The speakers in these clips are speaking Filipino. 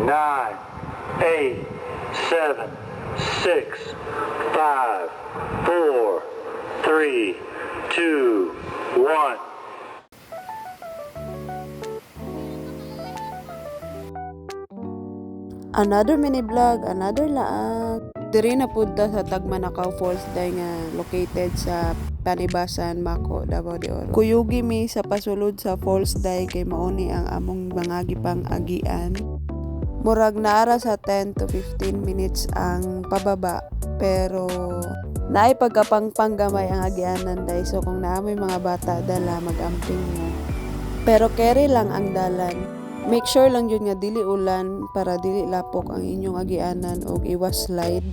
9, 8, 7, 6, 5, 4, 3, 2, 1. Another mini vlog, another laag. Diri na punta sa Tagmanakaw Falls day nga located sa Panibasan, Mako, Davao de Oro. Kuyugi mi sa pasulod sa falls day kay mauni ang among mga gipang agian. Murag naara sa 10 to 15 minutes ang pababa, pero naay pagkapangpang gamay ang agianan day, so kung naamoy mga bata dala magamping mo. Pero carry lang ang dalan. Make sure lang yun nga dili ulan para dili lapok ang inyong agianan og iwas slide.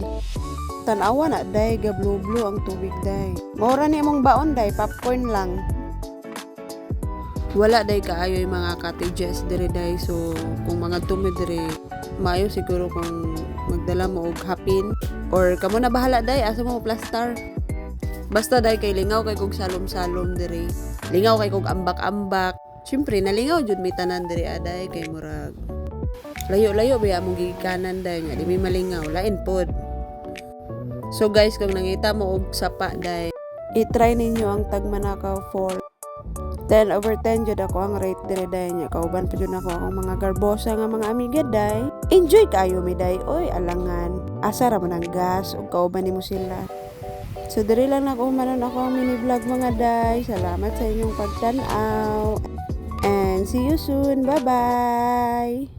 Tanawa na day, gablo-blo ang tubig day. Maura ni mong baon day, popcorn lang. Wala day kaayo yung mga cottages dire day, so kung mga tumi dire, maayo siguro kung magdala mo og hapin or kamo na bahala day, asa mo plastar. Basta day kay lingaw kay kog salom-salom dire. Lingaw kay kog ambak-ambak. Siyempre, nalingaw jud may tanan diri aday kay murag layo-layo ba among gigikanan day nga di may malingaw lain pod. So guys, kung nangita mo og sapa day, i-try ninyo ang Tagmanakaw Falls. 10/10 jud ako ang rate diri day nya, kauban pa jud ako akong mga garbosa nga mga amiga day. Enjoy kayo mi day, oy alangan. Asa ra man ang gas ug kauban nimo sila. So diri lang manon ako ang mini vlog mga day. Salamat sa inyong pagtan-aw. And see you soon. Bye-bye!